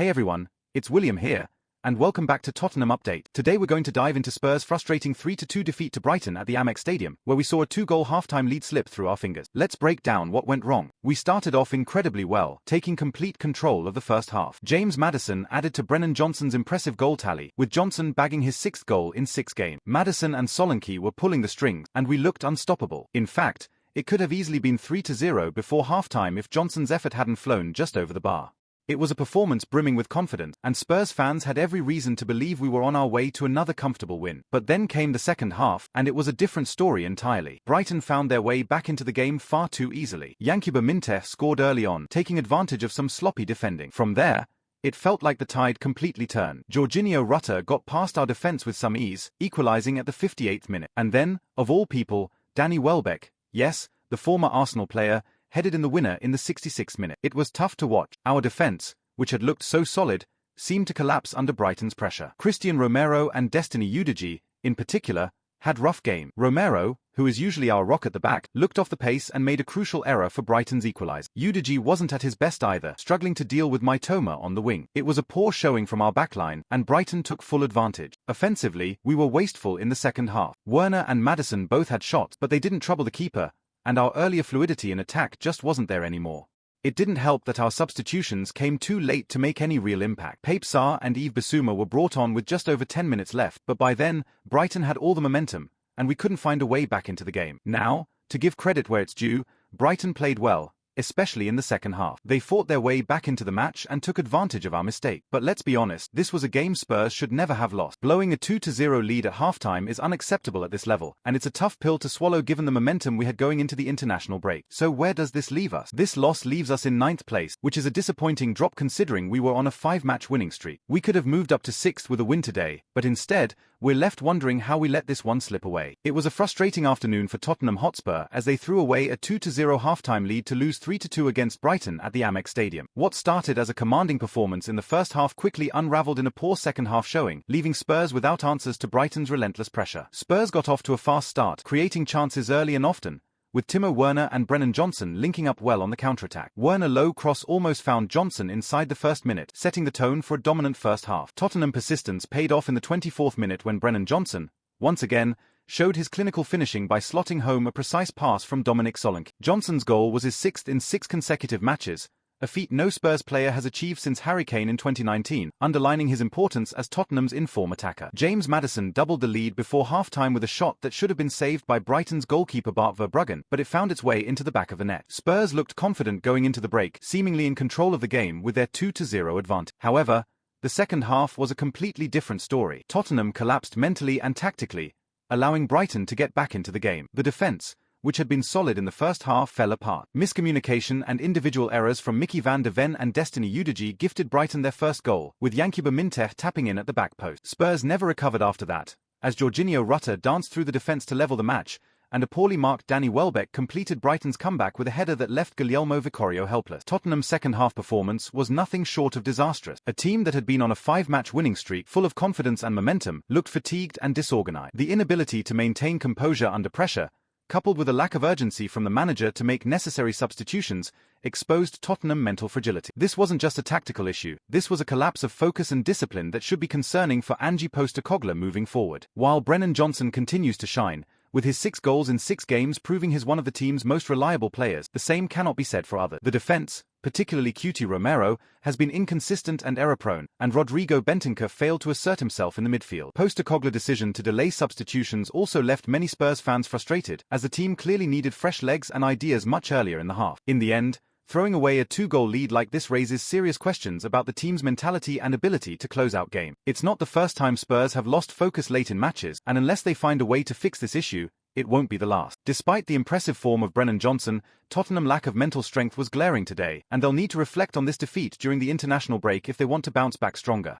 Hey everyone, it's William here, and welcome back to Tottenham Update. Today we're going to dive into Spurs' frustrating 3-2 defeat to Brighton at the Amex Stadium, where we saw a 2-goal halftime lead slip through our fingers. Let's break down what went wrong. We started off incredibly well, taking complete control of the first half. James Maddison added to Brennan Johnson's impressive goal tally, with Johnson bagging his 6th goal in 6 games. Maddison and Solanke were pulling the strings, and we looked unstoppable. In fact, it could have easily been 3-0 before halftime if Johnson's effort hadn't flown just over the bar. It was a performance brimming with confidence, and Spurs fans had every reason to believe we were on our way to another comfortable win. But then came the second half, and it was a different story entirely. Brighton found their way back into the game far too easily. Yankuba Minteh scored early on, taking advantage of some sloppy defending. From there, it felt like the tide completely turned. Georginio Rutter got past our defence with some ease, equalising at the 58th minute. And then, of all people, Danny Welbeck, yes, the former Arsenal player, headed in the winner in the 66th minute. It was tough to watch. Our defence, which had looked so solid, seemed to collapse under Brighton's pressure. Cristian Romero and Destiny Udogie, in particular, had rough game. Romero, who is usually our rock at the back, looked off the pace and made a crucial error for Brighton's equaliser. Udogie wasn't at his best either, struggling to deal with Mitoma on the wing. It was a poor showing from our backline, and Brighton took full advantage. Offensively, we were wasteful in the second half. Werner and Maddison both had shots, but they didn't trouble the keeper, and our earlier fluidity in attack just wasn't there anymore. It didn't help that our substitutions came too late to make any real impact. Pape Sarr and Yves Bissouma were brought on with just over 10 minutes left, but by then, Brighton had all the momentum, and we couldn't find a way back into the game. Now, to give credit where it's due, Brighton played well, especially in the second half. They fought their way back into the match and took advantage of our mistake. But let's be honest, this was a game Spurs should never have lost. Blowing a 2-0 lead at halftime is unacceptable at this level, and it's a tough pill to swallow given the momentum we had going into the international break. So where does this leave us? This loss leaves us in 9th place, which is a disappointing drop considering we were on a 5-match winning streak. We could have moved up to 6th with a win today, but instead, we're left wondering how we let this one slip away. It was a frustrating afternoon for Tottenham Hotspur as they threw away a 2-0 halftime lead to lose 3-2 against Brighton at the Amex Stadium. What started as a commanding performance in the first half quickly unravelled in a poor second half showing, leaving Spurs without answers to Brighton's relentless pressure. Spurs got off to a fast start, creating chances early and often, with Timo Werner and Brennan Johnson linking up well on the counter-attack. Werner low cross almost found Johnson inside the first minute, setting the tone for a dominant first half. Tottenham persistence paid off in the 24th minute when Brennan Johnson, once again, showed his clinical finishing by slotting home a precise pass from Dominic Solanke. Johnson's goal was his 6th in 6 consecutive matches, a feat no Spurs player has achieved since Harry Kane in 2019, underlining his importance as Tottenham's in-form attacker. James Maddison doubled the lead before half-time with a shot that should have been saved by Brighton's goalkeeper Bart Verbruggen, but it found its way into the back of the net. Spurs looked confident going into the break, seemingly in control of the game with their 2-0 advantage. However, the second half was a completely different story. Tottenham collapsed mentally and tactically, allowing Brighton to get back into the game. The defence, which had been solid in the first half, fell apart. Miscommunication and individual errors from Mickey van de Ven and Destiny Udogie gifted Brighton their first goal, with Yankuba Minteh tapping in at the back post. Spurs never recovered after that, as Georginio Rutter danced through the defence to level the match, and a poorly marked Danny Welbeck completed Brighton's comeback with a header that left Guglielmo Vicario helpless. Tottenham's second-half performance was nothing short of disastrous. A team that had been on a 5-match winning streak full of confidence and momentum looked fatigued and disorganized. The inability to maintain composure under pressure, coupled with a lack of urgency from the manager to make necessary substitutions, exposed Tottenham mental fragility. This wasn't just a tactical issue, this was a collapse of focus and discipline that should be concerning for Ange Postecoglou moving forward. While Brennan Johnson continues to shine, with his 6 goals in 6 games proving he's one of the team's most reliable players, the same cannot be said for others. The defence, particularly QT Romero, has been inconsistent and error-prone, and Rodrigo Bentancur failed to assert himself in the midfield. Postecoglou's decision to delay substitutions also left many Spurs fans frustrated, as the team clearly needed fresh legs and ideas much earlier in the half. In the end, throwing away a 2-goal lead like this raises serious questions about the team's mentality and ability to close out game. It's not the first time Spurs have lost focus late in matches, and unless they find a way to fix this issue, it won't be the last. Despite the impressive form of Brennan Johnson, Tottenham's lack of mental strength was glaring today, and they'll need to reflect on this defeat during the international break if they want to bounce back stronger.